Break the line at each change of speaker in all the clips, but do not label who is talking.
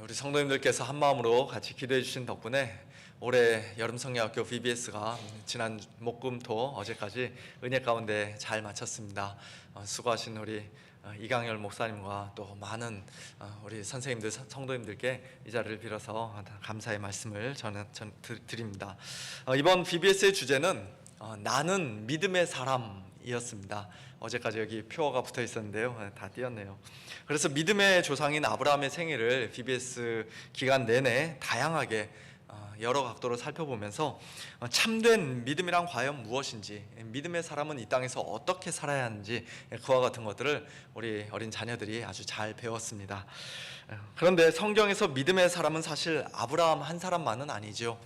우리 성도님들께서 한마음으로 같이 기도해 주신 덕분에 올해 여름성야학교 VBS가 지난 목금토 어제까지 은혜 가운데 잘 마쳤습니다. 수고하신 우리 이강열 목사님과 또 많은 우리 선생님들, 성도님들께 이 자리를 빌어서 감사의 말씀을 저는 드립니다. 이번 VBS의 주제는 나는 믿음의 사람이었습니다. 어제까지 여기 표어가 붙어 있었는데요, 다 띄었네요. 그래서 믿음의 조상인 아브라함의 생애를 VBS 기간 내내 다양하게 여러 각도로 살펴보면서 참된 믿음이란 과연 무엇인지, 믿음의 사람은 이 땅에서 어떻게 살아야 하는지, 그와 같은 것들을 우리 어린 자녀들이 아주 잘 배웠습니다. 그런데 성경에서 믿음의 사람은 사실 아브라함 한 사람만은 아니죠.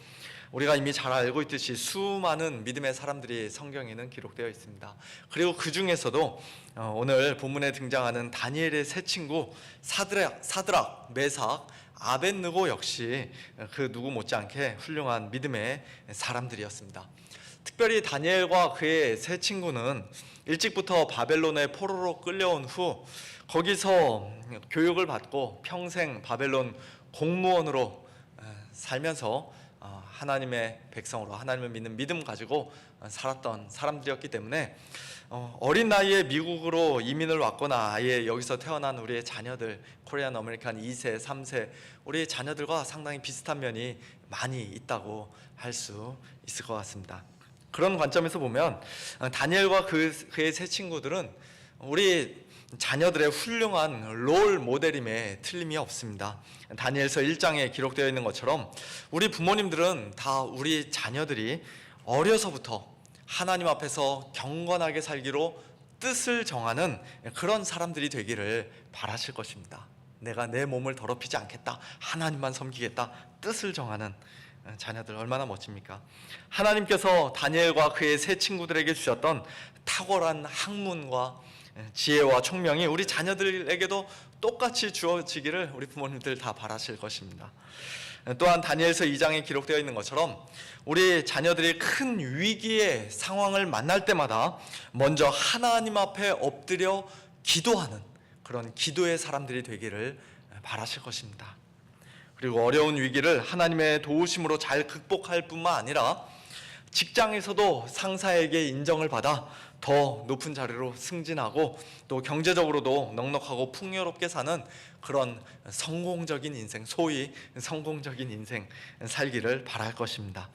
우리가 이미 잘 알고 있듯이 수많은 믿음의 사람들이 성경에는 기록되어 있습니다. 그리고 그 중에서도 오늘 본문에 등장하는 다니엘의 세 친구 사드락, 메삭, 아벳느고 역시 그 누구 못지않게 훌륭한 믿음의 사람들이었습니다. 특별히 다니엘과 그의 세 친구는 일찍부터 바벨론의 포로로 끌려온 후 거기서 교육을 받고 평생 바벨론 공무원으로 살면서 하나님의 백성으로 하나님을 믿는 믿음 가지고 살았던 사람들이었기 때문에 어린 나이에 미국으로 이민을 왔거나 아예 여기서 태어난 우리의 자녀들, 코리안 아메리칸 2세, 3세 우리 자녀들과 상당히 비슷한 면이 많이 있다고 할 수 있을 것 같습니다. 그런 관점에서 보면 다니엘과 그의 세 친구들은 우리 자녀들의 훌륭한 롤 모델임에 틀림이 없습니다. 다니엘서 1장에 기록되어 있는 것처럼 우리 부모님들은 다 우리 자녀들이 어려서부터 하나님 앞에서 경건하게 살기로 뜻을 정하는 그런 사람들이 되기를 바라실 것입니다. 내가 내 몸을 더럽히지 않겠다, 하나님만 섬기겠다, 뜻을 정하는 자녀들 얼마나 멋집니까? 하나님께서 다니엘과 그의 세 친구들에게 주셨던 탁월한 학문과 지혜와 총명이 우리 자녀들에게도 똑같이 주어지기를 우리 부모님들 다 바라실 것입니다. 또한 다니엘서 2장에 기록되어 있는 것처럼 우리 자녀들이 큰 위기의 상황을 만날 때마다 먼저 하나님 앞에 엎드려 기도하는 그런 기도의 사람들이 되기를 바라실 것입니다. 그리고 어려운 위기를 하나님의 도우심으로 잘 극복할 뿐만 아니라 직장에서도 상사에게 인정을 받아 더 높은 자리로 승진하고 또 경제적으로도 넉넉하고 풍요롭게 사는 그런 성공적인 인생, 소위 성공적인 인생 살기를 바랄 것입니다.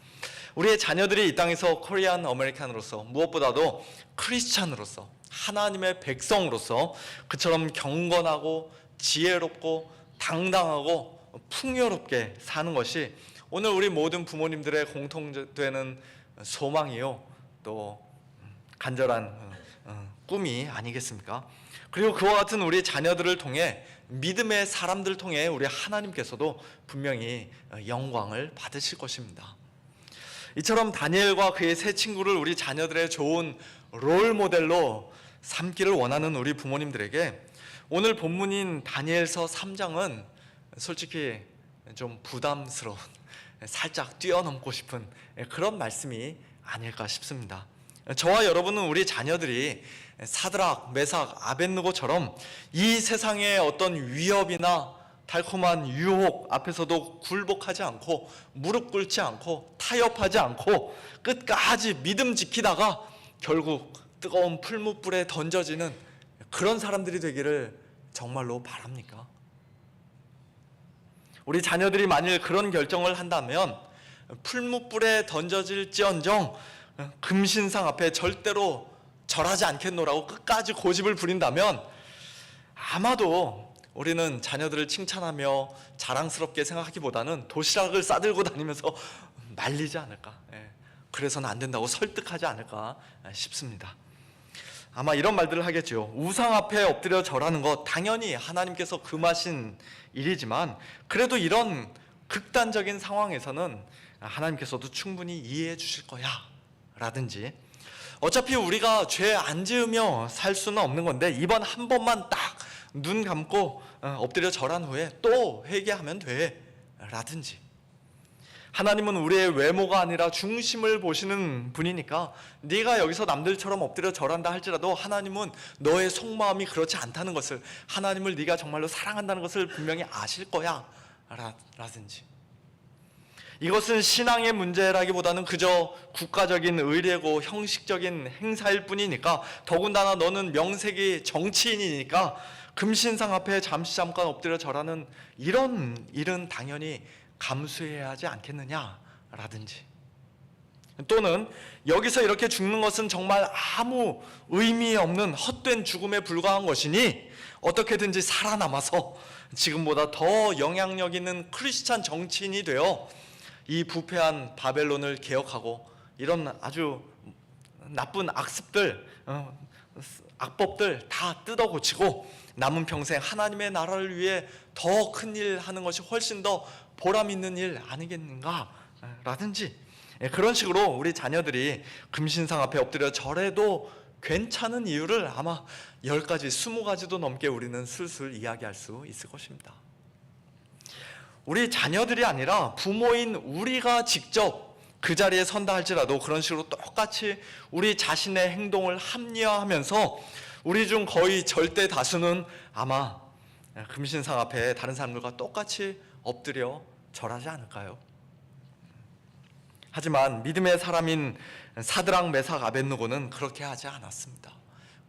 우리의 자녀들이 이 땅에서 코리안 아메리칸으로서 무엇보다도 크리스찬으로서 하나님의 백성으로서 그처럼 경건하고 지혜롭고 당당하고 풍요롭게 사는 것이 오늘 우리 모든 부모님들의 공통되는 소망이요 또 간절한 꿈이 아니겠습니까? 그리고 그와 같은 우리 자녀들을 통해 믿음의 사람들을 통해 우리 하나님께서도 분명히 영광을 받으실 것입니다. 이처럼 다니엘과 그의 세 친구를 우리 자녀들의 좋은 롤 모델로 삼기를 원하는 우리 부모님들에게 오늘 본문인 다니엘서 3장은 솔직히 좀 부담스러운, 살짝 뛰어넘고 싶은 그런 말씀이 아닐까 싶습니다. 저와 여러분은 우리 자녀들이 사드락, 메삭, 아벳느고처럼 이 세상의 어떤 위협이나 달콤한 유혹 앞에서도 굴복하지 않고 무릎 꿇지 않고 타협하지 않고 끝까지 믿음 지키다가 결국 뜨거운 풀무불에 던져지는 그런 사람들이 되기를 정말로 바랍니까? 우리 자녀들이 만일 그런 결정을 한다면 풀무불에 던져질지언정 금신상 앞에 절대로 절하지 않겠노라고 끝까지 고집을 부린다면 아마도 우리는 자녀들을 칭찬하며 자랑스럽게 생각하기보다는 도시락을 싸들고 다니면서 말리지 않을까, 그래서는 안 된다고 설득하지 않을까 싶습니다. 아마 이런 말들을 하겠죠. 우상 앞에 엎드려 절하는 것 당연히 하나님께서 금하신 일이지만 그래도 이런 극단적인 상황에서는 하나님께서도 충분히 이해해 주실 거야 라든지 어차피 우리가 죄 안 지으며 살 수는 없는 건데 이번 한 번만 딱 눈 감고 엎드려 절한 후에 또 회개하면 돼 라든지 하나님은 우리의 외모가 아니라 중심을 보시는 분이니까 네가 여기서 남들처럼 엎드려 절한다 할지라도 하나님은 너의 속마음이 그렇지 않다는 것을, 하나님을 네가 정말로 사랑한다는 것을 분명히 아실 거야 라든지. 이것은 신앙의 문제라기보다는 그저 국가적인 의례고 형식적인 행사일 뿐이니까, 더군다나 너는 명색이 정치인이니까 금신상 앞에 잠깐 엎드려 절하는 이런 일은 당연히 감수해야 하지 않겠느냐라든지, 또는 여기서 이렇게 죽는 것은 정말 아무 의미 없는 헛된 죽음에 불과한 것이니 어떻게든지 살아남아서 지금보다 더 영향력 있는 크리스찬 정치인이 되어 이 부패한 바벨론을 개혁하고 이런 아주 나쁜 악습들, 악법들 다 뜯어 고치고 남은 평생 하나님의 나라를 위해 더 큰 일 하는 것이 훨씬 더 보람 있는 일 아니겠는가 라든지, 그런 식으로 우리 자녀들이 금신상 앞에 엎드려 절해도 괜찮은 이유를 아마 10가지, 20가지도 넘게 우리는 슬슬 이야기할 수 있을 것입니다. 우리 자녀들이 아니라 부모인 우리가 직접 그 자리에 선다 할지라도 그런 식으로 똑같이 우리 자신의 행동을 합리화하면서 우리 중 거의 절대 다수는 아마 금신상 앞에 다른 사람들과 똑같이 엎드려 절하지 않을까요? 하지만 믿음의 사람인 사드락, 메삭, 아벳느고는 그렇게 하지 않았습니다.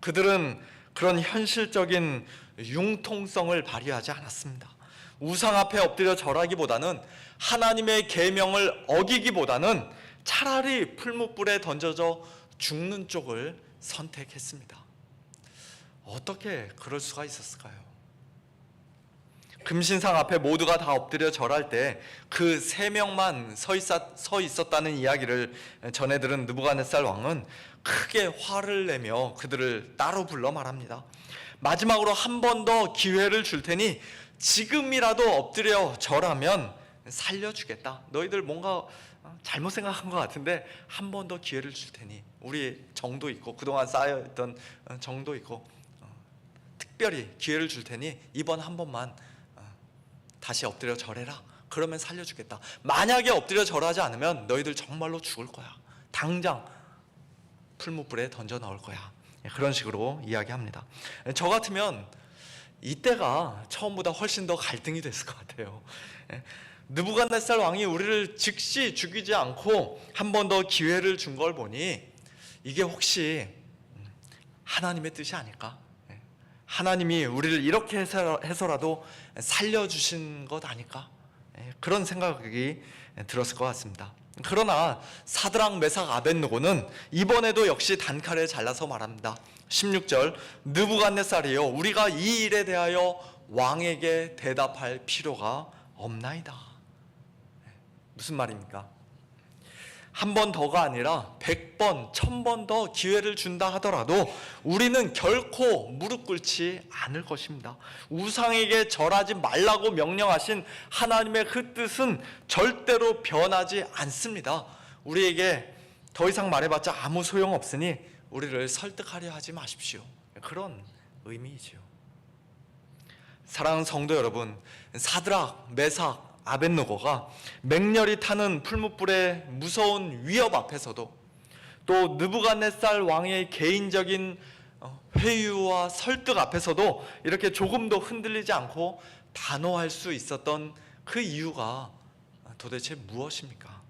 그들은 그런 현실적인 융통성을 발휘하지 않았습니다. 우상 앞에 엎드려 절하기보다는, 하나님의 계명을 어기기보다는 차라리 풀무불에 던져져 죽는 쪽을 선택했습니다. 어떻게 그럴 수가 있었을까요? 금신상 앞에 모두가 다 엎드려 절할 때 그 3명만 서 있었다는 이야기를 전해 들은 느부갓네살 왕은 크게 화를 내며 그들을 따로 불러 말합니다. 마지막으로 한 번 더 기회를 줄 테니 지금이라도 엎드려 절하면 살려주겠다. 너희들 뭔가 잘못 생각한 것 같은데 한 번 더 기회를 줄 테니, 우리 정도 있고 그동안 쌓여있던 정도 있고 특별히 기회를 줄 테니 이번 한 번만 다시 엎드려 절해라. 그러면 살려주겠다. 만약에 엎드려 절하지 않으면 너희들 정말로 죽을 거야. 당장 풀무불에 던져 넣을 거야. 그런 식으로 이야기합니다. 저 같으면 이때가 처음보다 훨씬 더 갈등이 됐을 것 같아요. 느부갓네살 왕이 우리를 즉시 죽이지 않고 한 번 더 기회를 준 걸 보니 이게 혹시 하나님의 뜻이 아닐까? 하나님이 우리를 이렇게 해서라도 살려주신 것 아닐까? 그런 생각이 들었을 것 같습니다. 그러나 사드락, 메삭, 아벳느고는 이번에도 역시 단칼에 잘라서 말합니다. 16절, 느부갓네살이여, 우리가 이 일에 대하여 왕에게 대답할 필요가 없나이다. 무슨 말입니까? 한 번 더가 아니라 100번, 1000번 더 기회를 준다 하더라도 우리는 결코 무릎 꿇지 않을 것입니다. 우상에게 절하지 말라고 명령하신 하나님의 그 뜻은 절대로 변하지 않습니다. 우리에게 더 이상 말해봤자 아무 소용없으니 우리를 설득하려 하지 마십시오. 그런 의미이지요. 사랑하는 성도 여러분, 사드락, 메삭, 아벳느고가 맹렬히 타는 풀무불의 무서운 위협 앞에서도, 또 느부갓네살 왕의 개인적인 회유와 설득 앞에서도 이렇게 조금도 흔들리지 않고 단호할 수 있었던 그 이유가 도대체 무엇입니까?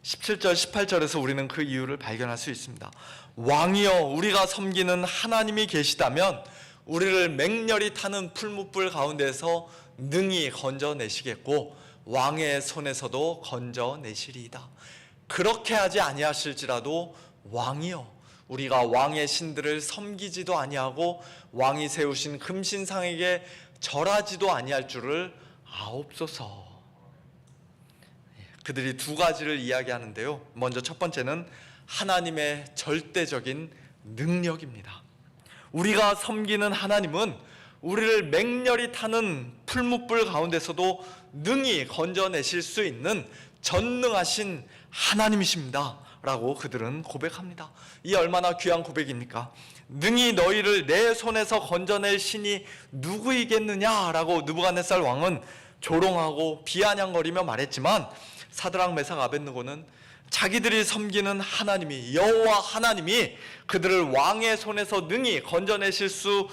17절, 18절에서 우리는 그 이유를 발견할 수 있습니다. 왕이여, 우리가 섬기는 하나님이 계시다면 우리를 맹렬히 타는 풀무불 가운데서 능히 건져내시겠고 왕의 손에서도 건져내시리이다. 그렇게 하지 아니하실지라도 왕이여, 우리가 왕의 신들을 섬기지도 아니하고 왕이 세우신 금신상에게 절하지도 아니할 줄을 아옵소서. 그들이 두 가지를 이야기하는데요. 먼저 첫 번째는 하나님의 절대적인 능력입니다. 우리가 섬기는 하나님은 우리를 맹렬히 타는 풀무불 가운데서도 능히 건져내실 수 있는 전능하신 하나님이십니다 라고 그들은 고백합니다. 이 얼마나 귀한 고백입니까? 능히 너희를 내 손에서 건져낼 신이 누구이겠느냐 라고 느부갓네살 왕은 조롱하고 비아냥거리며 말했지만, 사드락, 메삭, 아벳느고는 자기들이 섬기는 하나님이, 여호와 하나님이 그들을 왕의 손에서 능히 건져내실 수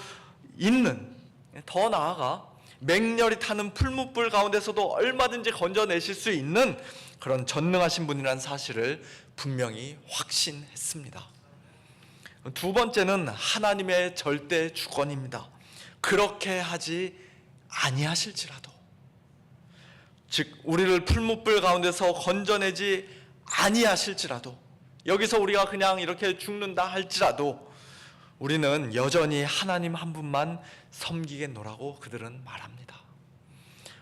있는, 더 나아가 맹렬히 타는 풀무불 가운데서도 얼마든지 건져내실 수 있는 그런 전능하신 분이라는 사실을 분명히 확신했습니다. 두 번째는 하나님의 절대 주권입니다. 그렇게 하지 아니하실지라도, 즉 우리를 풀무불 가운데서 건져내지 아니하실지라도, 여기서 우리가 그냥 이렇게 죽는다 할지라도 우리는 여전히 하나님 한 분만 섬기겠노라고 그들은 말합니다.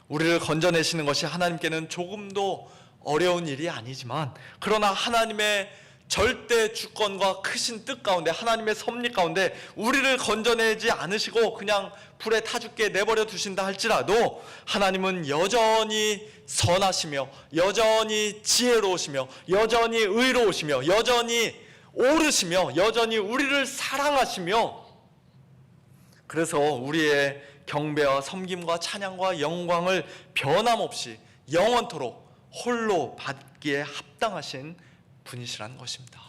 우리를 건져내시는 것이 하나님께는 조금도 어려운 일이 아니지만, 그러나 하나님의 절대 주권과 크신 뜻 가운데, 하나님의 섭리 가운데 우리를 건져내지 않으시고 그냥 불에 타 죽게 내버려 두신다 할지라도 하나님은 여전히 선하시며 여전히 지혜로우시며 여전히 의로우시며 여전히 옳으시며 여전히 우리를 사랑하시며, 그래서 우리의 경배와 섬김과 찬양과 영광을 변함없이 영원토록 홀로 받기에 합당하신 분이시라는 것입니다.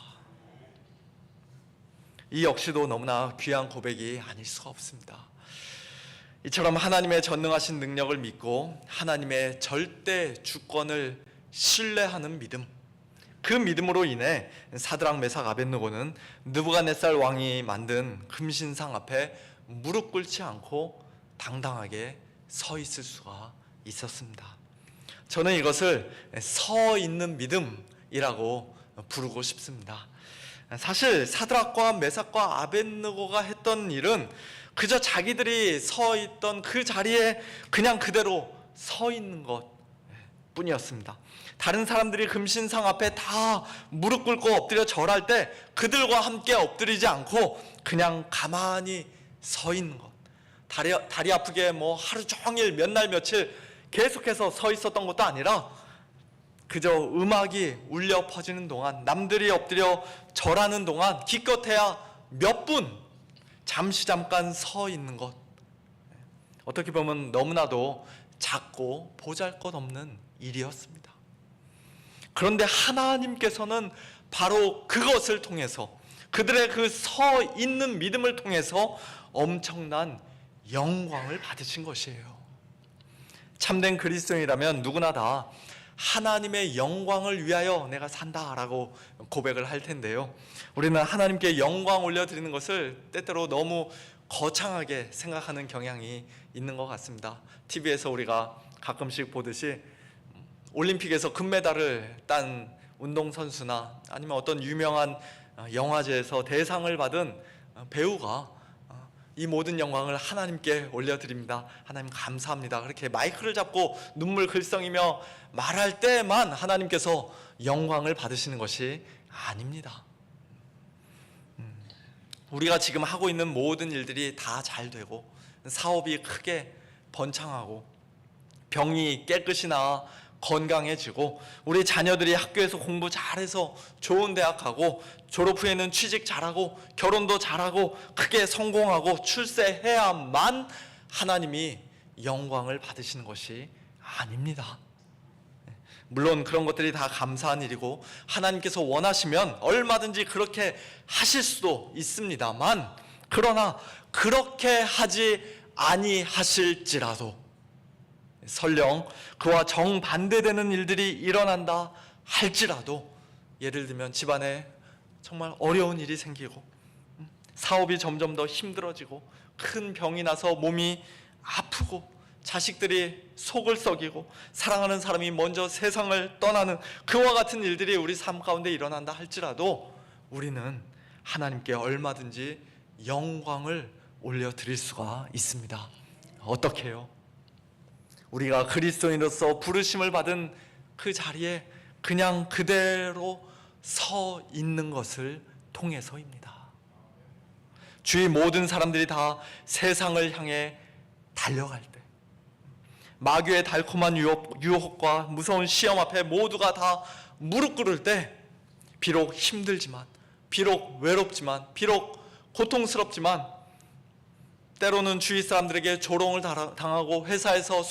이 역시도 너무나 귀한 고백이 아닐 수가 없습니다. 이처럼 하나님의 전능하신 능력을 믿고 하나님의 절대 주권을 신뢰하는 믿음, 그 믿음으로 인해 사드락 메삭 아벳느고는 느부갓네살 왕이 만든 금신상 앞에 무릎 꿇지 않고 당당하게 서 있을 수가 있었습니다. 저는 이것을 서 있는 믿음이라고 부르고 싶습니다. 사실 사드락과 메삭과 아벳느고가 했던 일은 그저 자기들이 서 있던 그 자리에 그냥 그대로 서 있는 것 뿐이었습니다. 다른 사람들이 금신상 앞에 다 무릎 꿇고 엎드려 절할 때 그들과 함께 엎드리지 않고 그냥 가만히 서 있는 것, 다리 아프게 하루 종일 몇 날 며칠 계속해서 서 있었던 것도 아니라 그저 음악이 울려 퍼지는 동안, 남들이 엎드려 절하는 동안 기껏해야 몇 분 잠깐 서 있는 것, 어떻게 보면 너무나도 작고 보잘것없는 일이었습니다. 그런데 하나님께서는 바로 그것을 통해서, 그들의 그 서 있는 믿음을 통해서 엄청난 영광을 받으신 것이에요. 참된 그리스도인이라면 누구나 다 하나님의 영광을 위하여 내가 산다라고 고백을 할 텐데요, 우리는 하나님께 영광 올려드리는 것을 때때로 너무 거창하게 생각하는 경향이 있는 것 같습니다. TV에서 우리가 가끔씩 보듯이 올림픽에서 금메달을 딴 운동선수나 아니면 어떤 유명한 영화제에서 대상을 받은 배우가 이 모든 영광을 하나님께 올려드립니다, 하나님 감사합니다, 그렇게 마이크를 잡고 눈물 글썽이며 말할 때만 하나님께서 영광을 받으시는 것이 아닙니다. 우리가 지금 하고 있는 모든 일들이 다 잘 되고 사업이 크게 번창하고 병이 깨끗이 나아 건강해지고 우리 자녀들이 학교에서 공부 잘해서 좋은 대학 가고 졸업 후에는 취직 잘하고 결혼도 잘하고 크게 성공하고 출세해야만 하나님이 영광을 받으시는 것이 아닙니다. 물론 그런 것들이 다 감사한 일이고 하나님께서 원하시면 얼마든지 그렇게 하실 수도 있습니다만, 그러나 그렇게 하지 아니하실지라도 설령 그와 정반대되는 일들이 일어난다 할지라도, 예를 들면 집안에 정말 어려운 일이 생기고 사업이 점점 더 힘들어지고 큰 병이 나서 몸이 아프고 자식들이 속을 썩이고 사랑하는 사람이 먼저 세상을 떠나는 그와 같은 일들이 우리 삶 가운데 일어난다 할지라도 우리는 하나님께 얼마든지 영광을 올려드릴 수가 있습니다. 어떻게 해요? 우리가 그리스도인으로서 부르심을 받은 그 자리에 그냥 그대로 서 있는 것을 통해서입니다. 주위 모든 사람들이 다 세상을 향해 달려갈 때, 마귀의 달콤한 유혹과 무서운 시험 앞에 모두가 다 무릎 꿇을 때, 비록 힘들지만, 비록 외롭지만, 비록 고통스럽지만, 때로는 주위 사람들에게 조롱을 당하고 회사에서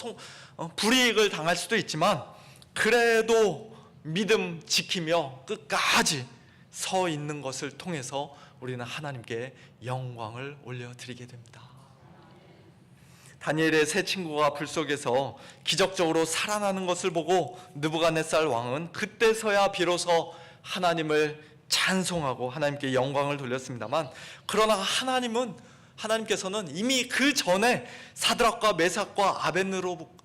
불이익을 당할 수도 있지만, 그래도 믿음 지키며 끝까지 서 있는 것을 통해서 우리는 하나님께 영광을 올려드리게 됩니다. 다니엘의 세 친구가 불 속에서 기적적으로 살아나는 것을 보고 느부갓네살 왕은 그때서야 비로소 하나님을 찬송하고 하나님께 영광을 돌렸습니다만, 그러나 하나님께서는 이미 그 전에 사드락과 메삭과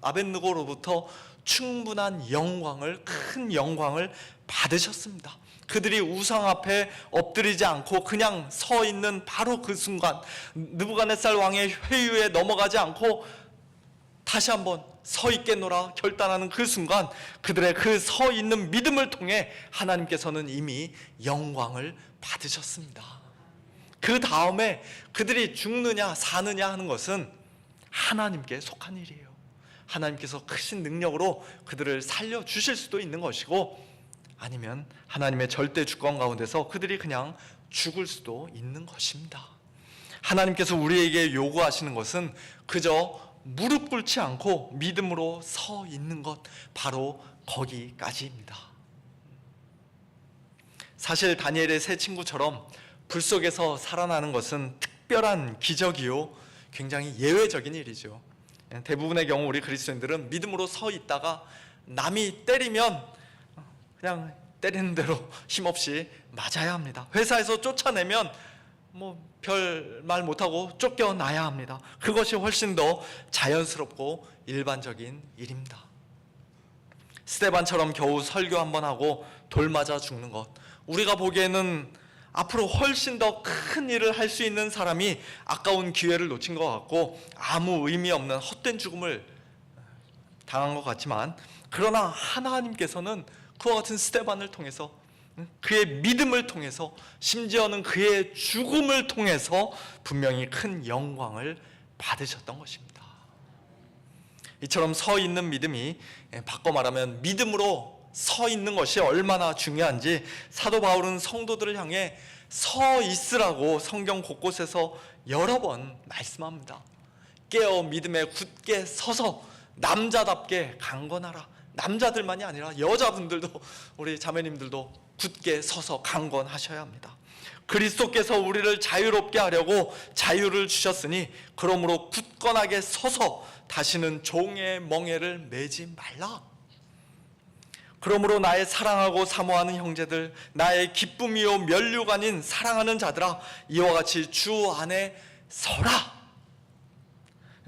아벳느고로부터 충분한 영광을, 큰 영광을 받으셨습니다. 그들이 우상 앞에 엎드리지 않고 그냥 서 있는 바로 그 순간, 느부갓네살 왕의 회유에 넘어가지 않고 다시 한번 서 있겠노라 결단하는 그 순간, 그들의 그 서 있는 믿음을 통해 하나님께서는 이미 영광을 받으셨습니다. 그 다음에 그들이 죽느냐 사느냐 하는 것은 하나님께 속한 일이에요. 하나님께서 크신 능력으로 그들을 살려주실 수도 있는 것이고, 아니면 하나님의 절대 주권 가운데서 그들이 그냥 죽을 수도 있는 것입니다. 하나님께서 우리에게 요구하시는 것은 그저 무릎 꿇지 않고 믿음으로 서 있는 것, 바로 거기까지입니다. 사실 다니엘의 세 친구처럼 불 속에서 살아나는 것은 특별한 기적이요, 굉장히 예외적인 일이죠. 대부분의 경우 우리 그리스도인들은 믿음으로 서 있다가 남이 때리면 그냥 때리는 대로 힘없이 맞아야 합니다. 회사에서 쫓아내면 별 말 못하고 쫓겨나야 합니다. 그것이 훨씬 더 자연스럽고 일반적인 일입니다. 스데반처럼 겨우 설교 한번 하고 돌 맞아 죽는 것, 우리가 보기에는 앞으로 훨씬 더 큰 일을 할 수 있는 사람이 아까운 기회를 놓친 것 같고 아무 의미 없는 헛된 죽음을 당한 것 같지만, 그러나 하나님께서는 그와 같은 스데반을 통해서, 그의 믿음을 통해서, 심지어는 그의 죽음을 통해서 분명히 큰 영광을 받으셨던 것입니다. 이처럼 서 있는 믿음이, 바꿔 말하면 믿음으로 서 있는 것이 얼마나 중요한지 사도 바울은 성도들을 향해 서 있으라고 성경 곳곳에서 여러 번 말씀합니다. 깨어 믿음에 굳게 서서 남자답게 강건하라. 남자들만이 아니라 여자분들도, 우리 자매님들도 굳게 서서 강건하셔야 합니다. 그리스도께서 우리를 자유롭게 하려고 자유를 주셨으니 그러므로 굳건하게 서서 다시는 종의 멍에를 매지 말라. 그러므로 나의 사랑하고 사모하는 형제들, 나의 기쁨이요 면류가 아닌 사랑하는 자들아, 이와 같이 주 안에 서라.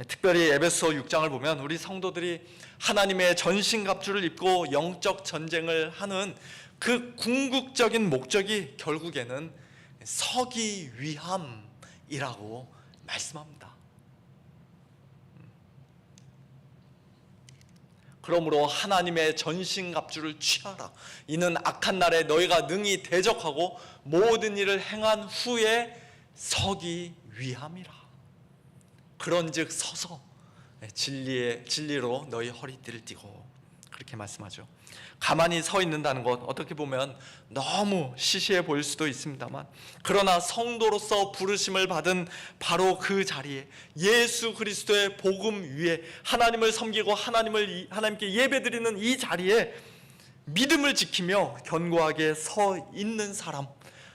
특별히 에베소 6장을 보면 우리 성도들이 하나님의 전신갑주를 입고 영적 전쟁을 하는 그 궁극적인 목적이 결국에는 서기 위함이라고 말씀합니다. 그러므로 하나님의 전신갑주를 취하라. 이는 악한 날에 너희가 능히 대적하고 모든 일을 행한 후에 서기 위함이라. 그런즉 서서 진리로 너희 허리띠를 띠고, 그렇게 말씀하죠. 가만히 서 있는다는 것, 어떻게 보면 너무 시시해 보일 수도 있습니다만, 그러나 성도로서 부르심을 받은 바로 그 자리에, 예수 그리스도의 복음 위에 하나님을 섬기고 하나님께 예배드리는 이 자리에 믿음을 지키며 견고하게 서 있는 사람,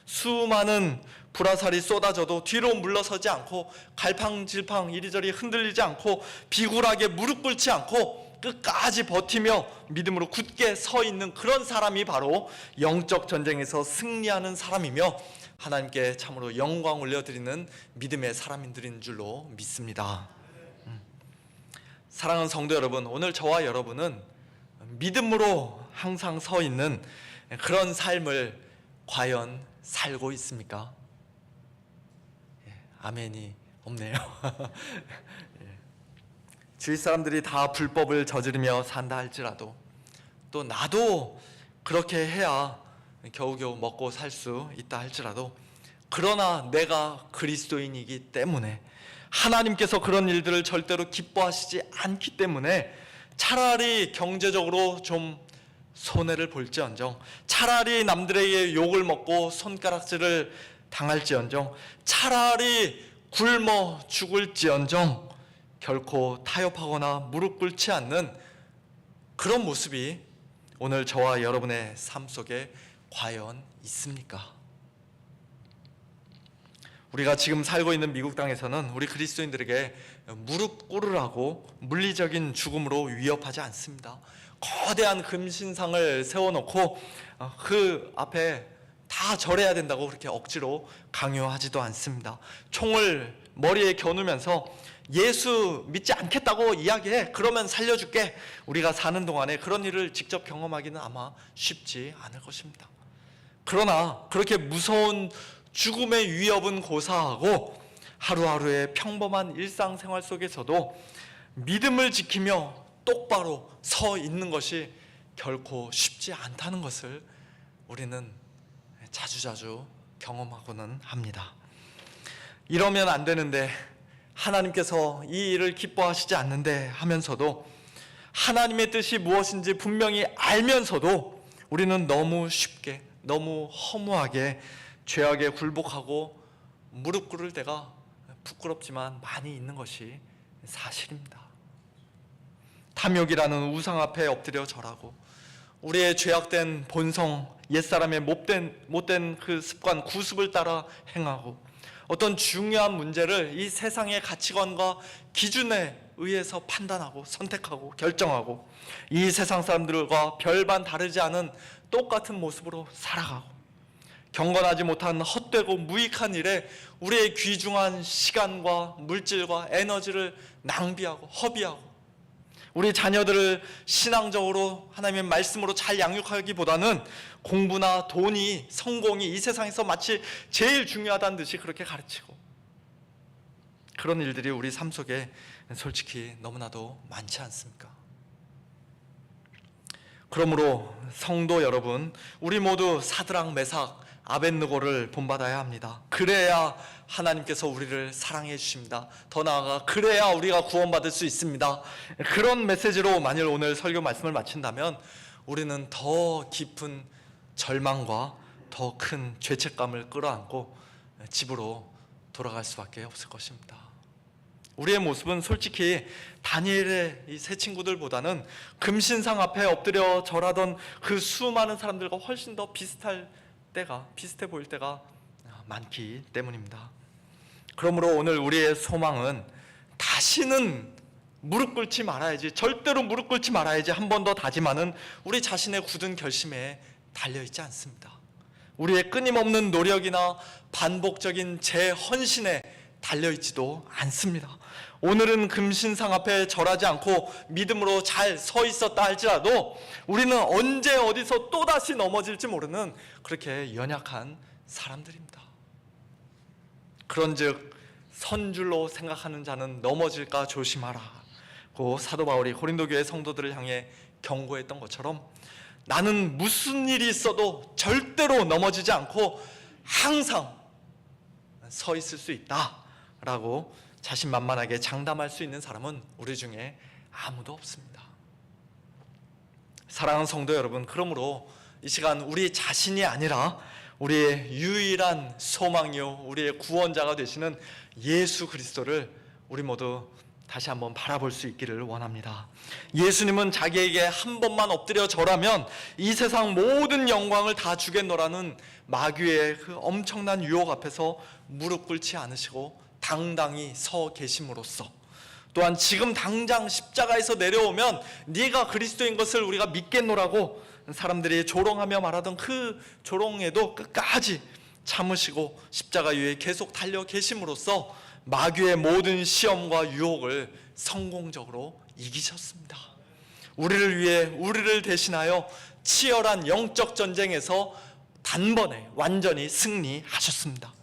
수많은 불화살이 쏟아져도 뒤로 물러서지 않고 갈팡질팡 이리저리 흔들리지 않고 비굴하게 무릎 꿇지 않고 끝까지 버티며 믿음으로 굳게 서 있는 그런 사람이 바로 영적 전쟁에서 승리하는 사람이며 하나님께 참으로 영광 올려드리는 믿음의 사람들인 줄로 믿습니다. 사랑하는 성도 여러분, 오늘 저와 여러분은 믿음으로 항상 서 있는 그런 삶을 과연 살고 있습니까? 아멘이 없네요. 주위 사람들이 다 불법을 저지르며 산다 할지라도, 또 나도 그렇게 해야 겨우겨우 먹고 살 수 있다 할지라도, 그러나 내가 그리스도인이기 때문에 하나님께서 그런 일들을 절대로 기뻐하시지 않기 때문에 차라리 경제적으로 좀 손해를 볼지언정, 차라리 남들에게 욕을 먹고 손가락질을 당할지언정, 차라리 굶어 죽을지언정 결코 타협하거나 무릎 꿇지 않는 그런 모습이 오늘 저와 여러분의 삶 속에 과연 있습니까? 우리가 지금 살고 있는 미국 땅에서는 우리 그리스도인들에게 무릎 꿇으라고 물리적인 죽음으로 위협하지 않습니다. 거대한 금신상을 세워놓고 그 앞에 다 절해야 된다고 그렇게 억지로 강요하지도 않습니다. 총을 머리에 겨누면서 예수 믿지 않겠다고 이야기해, 그러면 살려줄게. 우리가 사는 동안에 그런 일을 직접 경험하기는 아마 쉽지 않을 것입니다. 그러나 그렇게 무서운 죽음의 위협은 고사하고 하루하루의 평범한 일상생활 속에서도 믿음을 지키며 똑바로 서 있는 것이 결코 쉽지 않다는 것을 우리는 자주자주 경험하고는 합니다. 이러면 안 되는데, 하나님께서 이 일을 기뻐하시지 않는데 하면서도, 하나님의 뜻이 무엇인지 분명히 알면서도 우리는 너무 쉽게, 너무 허무하게 죄악에 굴복하고 무릎 꿇을 때가 부끄럽지만 많이 있는 것이 사실입니다. 탐욕이라는 우상 앞에 엎드려 절하고, 우리의 죄악된 본성, 옛사람의 못된 그 습관, 구습을 따라 행하고, 어떤 중요한 문제를 이 세상의 가치관과 기준에 의해서 판단하고 선택하고 결정하고, 이 세상 사람들과 별반 다르지 않은 똑같은 모습으로 살아가고, 경건하지 못한 헛되고 무익한 일에 우리의 귀중한 시간과 물질과 에너지를 낭비하고 허비하고, 우리 자녀들을 신앙적으로 하나님의 말씀으로 잘 양육하기보다는 공부나 돈이, 성공이 이 세상에서 마치 제일 중요하다는 듯이 그렇게 가르치고, 그런 일들이 우리 삶 속에 솔직히 너무나도 많지 않습니까? 그러므로 성도 여러분, 우리 모두 사드락, 메삭, 아벳느고를 본받아야 합니다. 그래야 하나님께서 우리를 사랑해 주십니다. 더 나아가 그래야 우리가 구원받을 수 있습니다. 그런 메시지로 만일 오늘 설교 말씀을 마친다면 우리는 더 깊은 절망과 더 큰 죄책감을 끌어안고 집으로 돌아갈 수밖에 없을 것입니다. 우리의 모습은 솔직히 다니엘의 이 세 친구들보다는 금신상 앞에 엎드려 절하던 그 수많은 사람들과 훨씬 더 비슷해 보일 때가 많기 때문입니다. 그러므로 오늘 우리의 소망은 다시는 무릎 꿇지 말아야지, 절대로 무릎 꿇지 말아야지 한 번 더 다짐하는 우리 자신의 굳은 결심에 달려있지 않습니다. 우리의 끊임없는 노력이나 반복적인 재헌신에 달려있지도 않습니다. 오늘은 금신상 앞에 절하지 않고 믿음으로 잘 서 있었다 할지라도 우리는 언제 어디서 또다시 넘어질지 모르는 그렇게 연약한 사람들입니다. 그런즉 선줄로 생각하는 자는 넘어질까 조심하라고 사도 바울이 고린도 교회 성도들을 향해 경고했던 것처럼, 나는 무슨 일이 있어도 절대로 넘어지지 않고 항상 서 있을 수 있다라고 자신만만하게 장담할 수 있는 사람은 우리 중에 아무도 없습니다. 사랑하는 성도 여러분, 그러므로 이 시간 우리 자신이 아니라 우리의 유일한 소망이요, 우리의 구원자가 되시는 예수 그리스도를 우리 모두 다시 한번 바라볼 수 있기를 원합니다. 예수님은 자기에게 한 번만 엎드려 절하면 이 세상 모든 영광을 다 주겠노라는 마귀의 그 엄청난 유혹 앞에서 무릎 꿇지 않으시고 당당히 서 계심으로써, 또한 지금 당장 십자가에서 내려오면 네가 그리스도인 것을 우리가 믿겠노라고 사람들이 조롱하며 말하던 그 조롱에도 끝까지 참으시고 십자가 위에 계속 달려 계심으로써 마귀의 모든 시험과 유혹을 성공적으로 이기셨습니다. 우리를 위해, 우리를 대신하여 치열한 영적 전쟁에서 단번에 완전히 승리하셨습니다.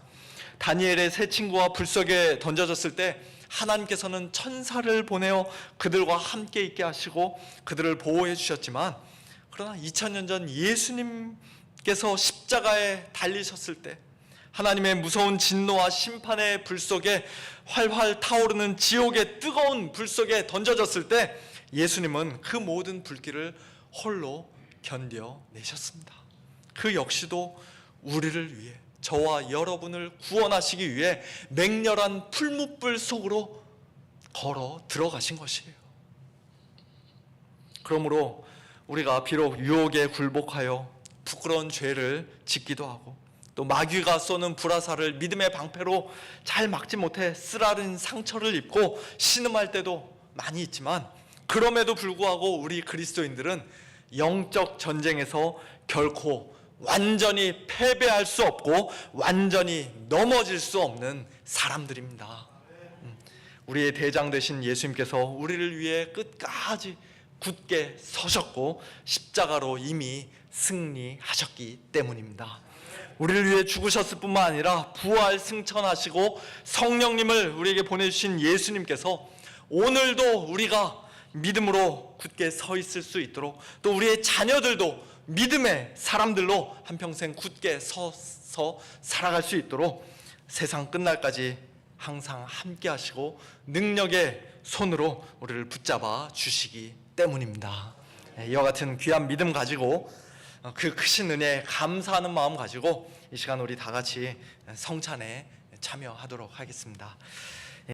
다니엘의 세 친구와 불 속에 던져졌을 때 하나님께서는 천사를 보내어 그들과 함께 있게 하시고 그들을 보호해 주셨지만, 그러나 2000년 전 예수님께서 십자가에 달리셨을 때 하나님의 무서운 진노와 심판의 불 속에 활활 타오르는 지옥의 뜨거운 불 속에 던져졌을 때 예수님은 그 모든 불길을 홀로 견뎌내셨습니다. 그 역시도 우리를 위해, 저와 여러분을 구원하시기 위해 맹렬한 풀무불 속으로 걸어 들어가신 것이에요. 그러므로 우리가 비록 유혹에 굴복하여 부끄러운 죄를 짓기도 하고 또 마귀가 쏘는 불화살을 믿음의 방패로 잘 막지 못해 쓰라린 상처를 입고 신음할 때도 많이 있지만, 그럼에도 불구하고 우리 그리스도인들은 영적 전쟁에서 결코 완전히 패배할 수 없고 완전히 넘어질 수 없는 사람들입니다. 우리의 대장 되신 예수님께서 우리를 위해 끝까지 굳게 서셨고 십자가로 이미 승리하셨기 때문입니다. 우리를 위해 죽으셨을 뿐만 아니라 부활 승천하시고 성령님을 우리에게 보내주신 예수님께서 오늘도 우리가 믿음으로 굳게 서 있을 수 있도록, 또 우리의 자녀들도 믿음의 사람들로 한평생 굳게 서서 살아갈 수 있도록 세상 끝날까지 항상 함께 하시고 능력의 손으로 우리를 붙잡아 주시기 때문입니다. 이와 같은 귀한 믿음 가지고, 그 크신 은혜에 감사하는 마음 가지고 이 시간 우리 다 같이 성찬에 참여하도록 하겠습니다.